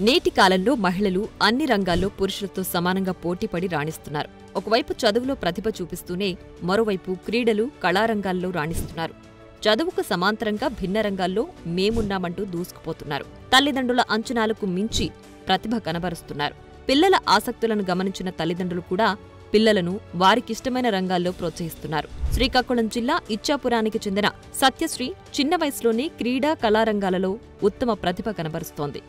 నేటి కాలంలో మహిళలు అన్ని రంగాల్లో పురుషులతో సమానంగా పోటీపడి రాణిస్తున్నారు. ఒకవైపు చదువులో ప్రతిభ చూపిస్తూనే మరోవైపు క్రీడలు, కళారంగాల్లో రాణిస్తున్నారు. చదువుకు సమాంతరంగా భిన్న రంగాల్లో మేమున్నామంటూ దూసుకుపోతున్నారు. తల్లిదండ్రుల అంచనాలకు మించి ప్రతిభ కనబరుస్తున్నారు. పిల్లల ఆసక్తులను గమనించిన తల్లిదండ్రులు కూడా పిల్లలను వారికిష్టమైన రంగాల్లో ప్రోత్సహిస్తున్నారు. శ్రీకాకుళం జిల్లా ఇచ్చాపురానికి చెందిన సత్యశ్రీ చిన్న వయసులోనే క్రీడా, కళారంగాలలో ఉత్తమ ప్రతిభ కనబరుస్తోంది.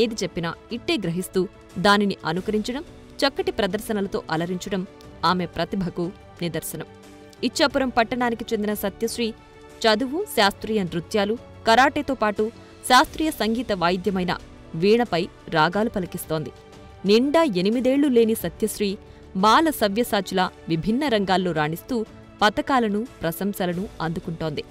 ఏది చెప్పినా ఇట్టే గ్రహిస్తూ దానిని అనుకరించడం, చక్కటి ప్రదర్శనలతో అలరించడం ఆమె ప్రతిభకు నిదర్శనం. ఇచ్చాపురం పట్టణానికి చెందిన సత్యశ్రీ చదువు, శాస్త్రీయ నృత్యాలు, కరాటేతో పాటు శాస్త్రీయ సంగీత వాయిద్యమైన వీణపై రాగాలు పలికిస్తోంది. నిండా 8 ఏళ్లు లేని సత్యశ్రీ బాల సవ్యసాచిలా విభిన్న రంగాల్లో రాణిస్తూ పతకాలను, ప్రశంసలను అందుకుంటోంది.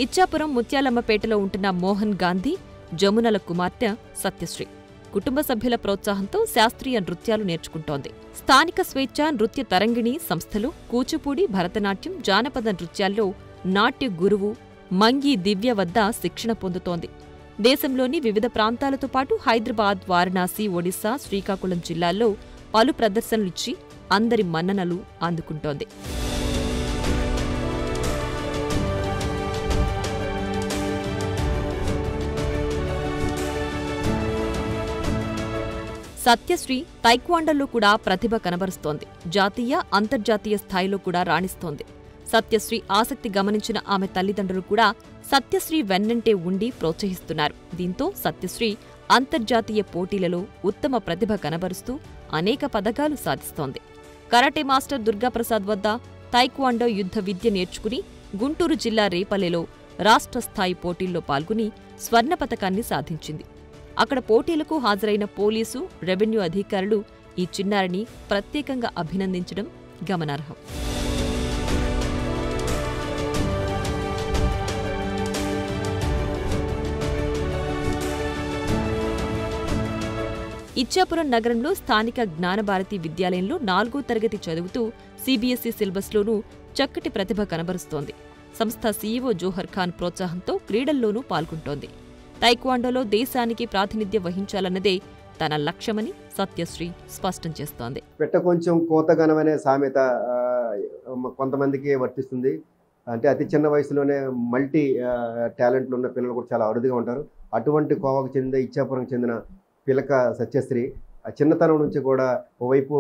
ఇచ్చాపురం ముత్యాలమ్మపేటలో ఉంటున్న మోహన్ గాంధీ, జమునల కుమార్తె సత్యశ్రీ కుటుంబ సభ్యుల ప్రోత్సాహంతో శాస్త్రీయ నృత్యాలు నేర్చుకుంటోంది. స్థానిక స్వేచ్ఛ నృత్య తరంగిణి సంస్థలు కూచిపూడి, భరతనాట్యం, జానపద నృత్యాల్లో నాట్య గురువు మంగి దివ్య వద్ద శిక్షణ పొందుతోంది. దేశంలోని వివిధ ప్రాంతాలతో పాటు హైదరాబాద్, వారణాసి, ఒడిశా, శ్రీకాకుళం జిల్లాల్లో పలు ప్రదర్శనలిచ్చి అందరి మన్ననలు అందుకుంటోంది. సత్యశ్రీ తైక్వాండోలో కూడా ప్రతిభ కనబరుస్తోంది. జాతీయ, అంతర్జాతీయ స్థాయిలో కూడా రాణిస్తోంది. సత్యశ్రీ ఆసక్తి గమనించిన ఆమె తల్లిదండ్రులు కూడా సత్యశ్రీ వెన్నంటే ఉండి ప్రోత్సహిస్తున్నారు. దీంతో సత్యశ్రీ అంతర్జాతీయ పోటీలలో ఉత్తమ ప్రతిభ కనబరుస్తూ అనేక పతకాలు సాధిస్తోంది. కరాటే మాస్టర్ దుర్గాప్రసాద్ వద్ద తైక్వాండో యుద్ధ విద్య నేర్చుకుని గుంటూరు జిల్లా రేపల్లెలో రాష్ట్ర స్థాయి పోటీల్లో పాల్గొని స్వర్ణ పతకాన్ని సాధించింది. అక్కడ పోటీలకు హాజరైన పోలీసు, రెవెన్యూ అధికారులు ఈ చిన్నారిని ప్రత్యేకంగా అభినందించడం గమనార్హం. ఇచ్చాపురం నగరంలో స్థానిక జ్ఞానభారతి విద్యాలయంలో 4వ తరగతి చదువుతూ సీబీఎస్ఈ సిలబస్లోనూ చక్కటి ప్రతిభ కనబరుస్తోంది. సంస్థ సీఈఓ జోహర్ ఖాన్ ప్రోత్సాహంతో క్రీడల్లోనూ పాల్గొంటోంది. తైక్వాండోలో దేశానికి ప్రాతినిధ్యం వహించాలన్నదే తన లక్ష్యమని సత్యశ్రీ స్పష్టం చేస్తోంది. పెట్ట కొంచెం కోతగనమనే సామెత కొంతమందికి వర్తిస్తుంది. అంటే అతి చిన్న వయసులోనే మల్టీ టాలెంట్లు ఉన్న పిల్లలు కూడా చాలా అరుదుగా ఉంటారు. అటువంటి కోవకు చెందిన ఇచ్చాపురంకి చెందిన పిలక సత్యశ్రీ ఆ చిన్నతనం నుంచి కూడా ఓవైపు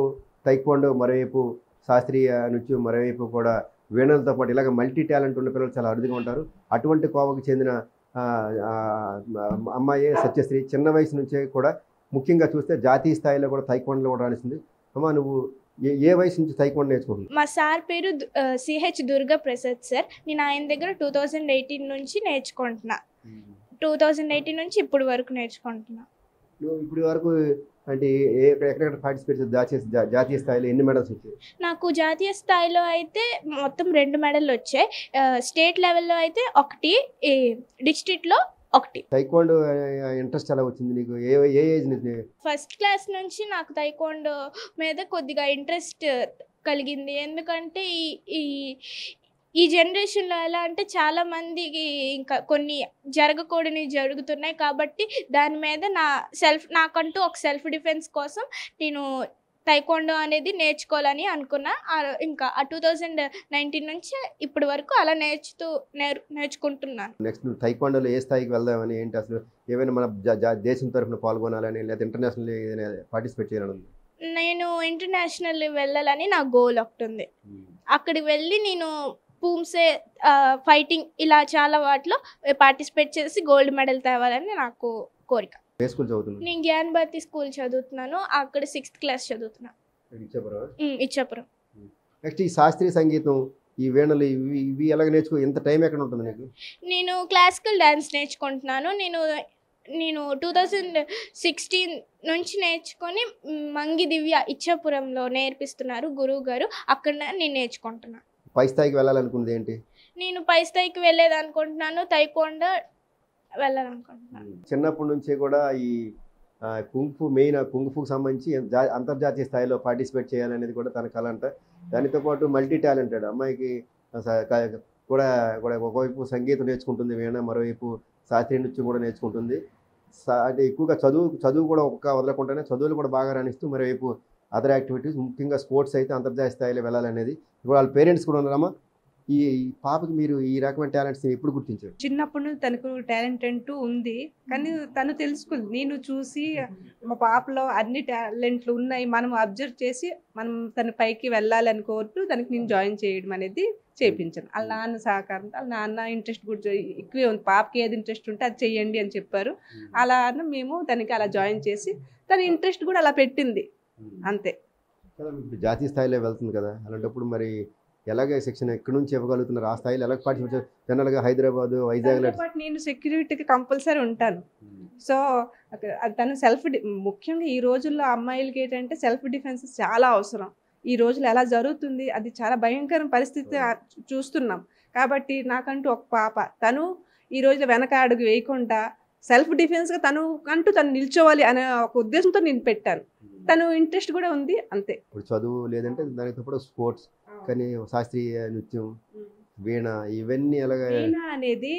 తైక్వాండో, మరోవైపు శాస్త్రీయ నృత్యం, మరోవైపు కూడా వీణలతో పాటు ఇలాగ మల్టీ టాలెంట్ ఉన్న పిల్లలు చాలా అరుదుగా ఉంటారు. అటువంటి కోవకు చెందిన అమ్మాయి సత్యశ్రీ చిన్న వయసు నుంచే కూడా ముఖ్యంగా చూస్తే జాతీయ స్థాయిలో కూడా తైక్వాండోలో కూడా రాణిస్తుంది. అమ్మ, నువ్వు ఏ వయసు నుంచి తైక్వాండో నేర్చుకుంటున్నావు? మా సార్ పేరు సిహెచ్ దుర్గా ప్రసాద్ సార్. నేను ఆయన దగ్గర 2018 నుంచి నేర్చుకుంటున్నా. 2018 నుంచి ఇప్పుడు వరకు నేర్చుకుంటున్నా. నువ్వు ఇప్పుడు వరకు అంటే ఎక్కడెక్కడ పార్టిసిపేట్ జాతీయ స్థాయిలో ఎన్ని మెడల్స్ వచ్చాయి? నాకు జాతీయ స్థాయిలో అయితే మొత్తం 2 మెడల్ వచ్చాయి. స్టేట్ లెవెల్లో అయితే 1, డిస్ట్రిక్ట్లో 1. తైక్వాండో ఇంట్రెస్ట్ ఎలా వచ్చింది నీకు? ఏ ఏజ్ నుంచి? ఫస్ట్ క్లాస్ నుంచి నాకు తైక్వాండో మీద కొద్దిగా ఇంట్రెస్ట్ కలిగింది. ఎందుకంటే ఈ జనరేషన్లో ఎలా అంటే చాలా మందికి ఇంకా కొన్ని జరగకూడని జరుగుతున్నాయి. కాబట్టి దాని మీద నాకంటూ ఒక సెల్ఫ్ డిఫెన్స్ కోసం నేను తైక్వాండో అనేది నేర్చుకోవాలని అనుకున్నా. ఇంకా 2019 నుంచి ఇప్పటి వరకు అలా నేర్చుకుంటున్నాను. నెక్స్ట్ నువ్వు తైక్వాండోలో ఏ స్థాయికి వెళ్దామని, ఏంటి అసలు ఏమైనా మన దేశం తరఫున పాల్గొనాలని లేదా ఇంటర్నేషనల్ ఏదైనా పార్టిసిపేట్ చేయాలని? నేను ఇంటర్నేషనల్ వెళ్ళాలని నా గోల్ ఒకటి ఉంది. అక్కడికి వెళ్ళి నేను పూమ్సే, ఫైటింగ్ ఇలా చాలా వాటిలో పార్టిసిపేట్ చేసి గోల్డ్ మెడల్ తేవాలని నాకు కోరిక. నేను జ్ఞాన్ భారతి స్కూల్ చదువుతున్నాను. అక్కడ 6th క్లాస్ చదువుతున్నా. ఇచ్చాపురం. నెక్స్ట్ ఈ శాస్త్రీయ సంగీతం, ఈ వీణలు, ఇవి ఎలాగ నేర్చుకో? ఎంత టైం ఎక్కడ ఉంటుంది నీకు? నేను క్లాసికల్ డాన్స్ నేర్చుకుంటున్నాను. నేను 2016 నుంచి నేర్చుకొని మంగి దివ్య ఇచ్చాపురంలో నేర్పిస్తున్నారు గురువు గారు. అక్కడ నేను నేర్చుకుంటున్నాను. పై స్థాయికి వెళ్ళాలనుకుంది ఏంటి? నేను పై స్థాయికి వెళ్ళేది అనుకుంటున్నాను. తైక్వాండో వెళ్ళాలనుకుంటున్నాను. చిన్నప్పటి నుంచే కూడా ఈ కుంగ్ఫు కుంగ్ఫుకు సంబంధించి అంతర్జాతీయ స్థాయిలో పార్టిసిపేట్ చేయాలనేది కూడా తన కళ అంట. దానితో పాటు మల్టీ టాలెంటెడ్ అమ్మాయికి కూడా కూడా ఒకవైపు సంగీతం నేర్చుకుంటుంది వీణ, మరోవైపు శాస్త్రీయ నృత్యం కూడా నేర్చుకుంటుంది. అంటే ఎక్కువగా చదువు కూడా వదలకుండానే చదువులు కూడా బాగా రాణిస్తూ మరోవైపు అదర్ యాక్టివిటీస్, ముఖ్యంగా స్పోర్ట్స్ అయితే అంతర్జాతీయ స్థాయిలో వెళ్ళాలనేది. ఇప్పుడు వాళ్ళ పేరెంట్స్ కూడా ఉన్నారమ్మా. ఈ పాపకి మీరు ఈ రకమైన టాలెంట్స్ ఎప్పుడు గుర్తించారు? చిన్నప్పటి నుంచి తనకు టాలెంట్ అంటూ ఉంది, కానీ తను తెలుసుకుంది. నేను చూసి మా పాపలో అన్ని టాలెంట్లు ఉన్నాయి, మనం అబ్జర్వ్ చేసి మనం తన పైకి వెళ్ళాలని కోరుతూ దానికి నేను జాయిన్ చేయడం అనేది చేయించాను. వాళ్ళ నాన్న సహకారంతో, వాళ్ళ నాన్న ఇంట్రెస్ట్ కూడా ఎక్కువే ఉంది. పాపకి ఏది ఇంట్రెస్ట్ ఉంటే అది చెయ్యండి అని చెప్పారు. అలా మేము దానికి అలా జాయిన్ చేసి తన ఇంట్రెస్ట్ కూడా అలా పెట్టింది అంతే. జాతీయ స్థాయిలో వెళ్తుంది కదా, అలాంటప్పుడు మరి ఎలాగ శిక్షణ ఎక్కడి నుంచి ఇవ్వగలుగుతున్నారు? ఆ స్థాయిలో ఎలా పార్టిసిపేట్? జనరల్గా హైదరాబాద్, వైజాగ్ నేను సెక్యూరిటీకి కంపల్సరీ ఉంటాను. సో తను ముఖ్యంగా ఈ రోజుల్లో అమ్మాయిలకి ఏంటంటే సెల్ఫ్ డిఫెన్స్ చాలా అవసరం. ఈ రోజులు ఎలా జరుగుతుంది, అది చాలా భయంకర పరిస్థితి చూస్తున్నాం. కాబట్టి నాకంటూ ఒక పాప, తను ఈ రోజులో వెనక అడుగు వేయకుండా సెల్ఫ్ డిఫెన్స్గా తను నిల్చోవాలి అనే ఒక ఉద్దేశంతో నేను పెట్టాను. తను ఇంట్రెస్ట్ కూడా ఉంది అంతే. ఇప్పుడు చదువు లేదంటే దానితో పాటు స్పోర్ట్స్, కానీ శాస్త్రీయ నృత్యం, వీణ, ఇవన్నీ ఎలాగ అనేది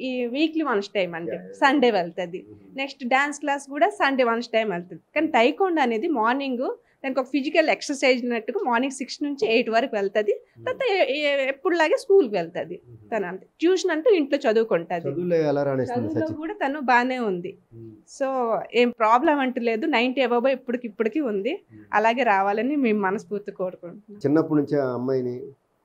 ఈ వీక్లీ వన్స్ టైం అంటే సండే వెళ్తుంది. నెక్స్ట్ డాన్స్ క్లాస్ కూడా సండే వన్స్ టైం వెళ్తుంది. కానీ టైకోండో అనేది మార్నింగ్ దానికి ఒక ఫిజికల్ ఎక్సర్సైజ్ ఉన్నట్టుగా మార్నింగ్ 6 నుంచి 8 వరకు వెళ్తుంది. తర్వాత ఎప్పుడులాగే స్కూల్కి వెళ్తుంది. తను అంతే. ట్యూషన్ అంటూ ఇంట్లో చదువుకుంటుంది. చదువులో కూడా తను బాగానే ఉంది. సో ఏం ప్రాబ్లం అంటూ లేదు. 90 అబవ్ ఇప్పటికి ఉంది. అలాగే రావాలని మేము మనస్ఫూర్తి కోరుకుంటున్నాం. చిన్నప్పటి నుంచి ఆ అమ్మాయిని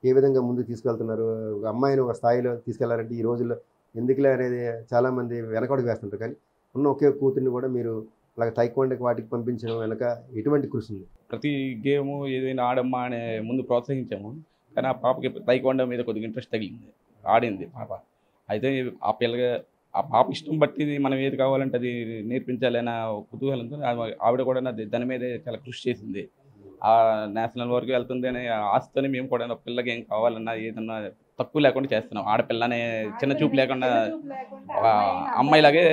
ఏ విధంగా ముందుకు తీసుకెళ్తున్నారు? ఒక అమ్మాయిని ఒక స్థాయిలో తీసుకెళ్లారంటే ఈ రోజుల్లో ఎందుకులే అనేది చాలామంది వెనకడుగు వేస్తుంటారు. కానీ ఉన్న ఒకే కూతుర్ని కూడా మీరు అలాగే టైక్వాండోకి వాటికి పంపించడం వెనక ఎటువంటి కృషి ఉంది? ప్రతి గేము ఏదైనా ఆడమ్మా అనే ముందు ప్రోత్సహించాము. కానీ ఆ పాపకి టైక్వాండో మీద కొద్దిగా ఇంట్రెస్ట్ తగిలింది, ఆడింది పాప. అయితే ఆ పాప ఇష్టం బట్టి మనం ఏది కావాలంటే అది నేర్పించాలన్న కుతూహలంతో ఆవిడ కూడా దాని మీద చాలా కృషి చేసింది. ఆ నేషనల్ వరకు వెళ్తుంది అనే ఆశతోనే మేము కూడా పిల్లకి ఏం కావాలన్నా ఏదన్నా తక్కువ లేకుండా చేస్తున్నాం. ఆడపిల్లనే చిన్న చూపు లేకుండా ఒక అమ్మాయిలాగే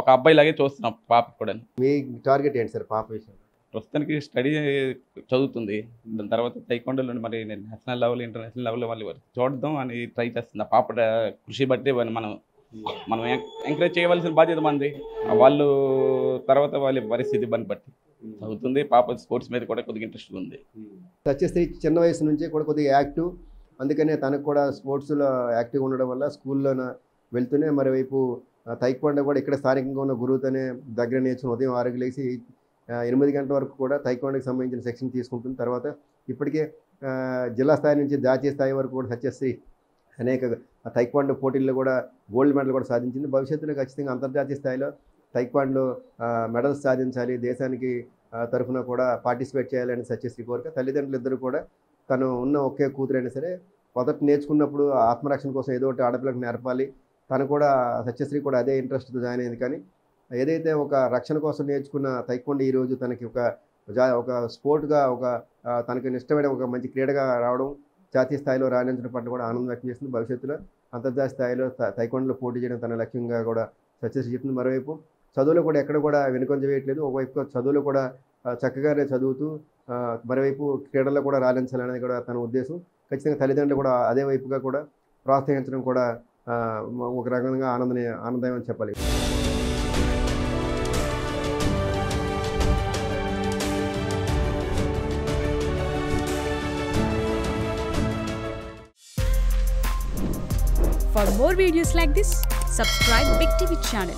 ఒక అబ్బాయిలాగే చూస్తున్నాం పాపకి కూడా. మీ టార్గెట్ ఏంటి సార్ పాప విషయం? ప్రస్తుతానికి స్టడీ చదువుతుంది. దాని తర్వాత టైక్వాండోలో మరి నేషనల్ లెవెల్, ఇంటర్నేషనల్ లెవెల్ వాళ్ళు చూడడం అని ట్రై చేస్తుంది. ఆ పాప కృషి బట్టి మనం ఎంకరేజ్ చేయవలసిన బాధ్యత మంది. వాళ్ళు తర్వాత వాళ్ళ పరిస్థితి బట్టి చదువుతుంది. పాప స్పోర్ట్స్ మీద కూడా కొద్దిగా ఇంట్రెస్ట్ ఉంది. సత్యశ్రీ చిన్న వయసు నుంచి కూడా కొద్దిగా యాక్టివ్, అందుకనే తనకు కూడా స్పోర్ట్స్లో యాక్టివ్గా ఉండడం వల్ల స్కూల్లో వెళ్తూనే మరోవైపు టైక్వాండో కూడా ఇక్కడ స్థానికంగా ఉన్న గురువుతోనే దగ్గర నేర్చుకుని ఉదయం 6కి లేచి 8 గంటల వరకు కూడా టైక్వాండోకి సంబంధించిన సెక్షన్ తీసుకుంటుంది. తర్వాత ఇప్పటికే జిల్లా స్థాయి నుంచి జాతీయ స్థాయి వరకు కూడా సత్యశ్రీ అనేక టైక్వాండో పోటీల్లో కూడా గోల్డ్ మెడల్ కూడా సాధించింది. భవిష్యత్తులో ఖచ్చితంగా అంతర్జాతీయ స్థాయిలో టైక్వాండో మెడల్స్ సాధించాలి, దేశానికి తరఫున కూడా పార్టిసిపేట్ చేయాలని సత్యశ్రీ కోరిక. తల్లిదండ్రులు ఇద్దరు కూడా తను ఉన్న ఒకే కూతురైనా సరే మొదట నేర్చుకున్నప్పుడు ఆత్మరక్షణ కోసం ఏదో ఒకటి ఆడపిల్లకు నేర్పాలి. తను కూడా సత్యశ్రీ కూడా అదే ఇంట్రెస్ట్తో జాయిన్ అయింది. కానీ ఏదైతే ఒక రక్షణ కోసం నేర్చుకున్న టైక్వాండో ఈరోజు తనకి ఒక స్పోర్ట్గా తనకి ఇష్టమైన ఒక మంచి క్రీడగా రావడం, జాతీయ స్థాయిలో రాణించడం పట్ల కూడా ఆనందం వ్యక్తం చేస్తుంది. భవిష్యత్తులో అంతర్జాతీయ స్థాయిలో టైక్వాండోలో పోటీ చేయడం తన లక్ష్యంగా కూడా సత్యశ్రీ చెప్తుంది. మరోవైపు చదువులో కూడా ఎక్కడ కూడా వెనుకొంజ వేయట్లేదు. ఒకవైపు చదువులో కూడా చక్కగానే చదువుతూ మరోవైపు క్రీడల్లో కూడా రాణించాలనేది కూడా తన ఉద్దేశం. ఖచ్చితంగా తల్లిదండ్రులు కూడా అదే వైపుగా కూడా ప్రోత్సహించడం కూడా ఒక రకంగా ఆనందం అని చెప్పాలి. For more videos like this, subscribe Big TV channel.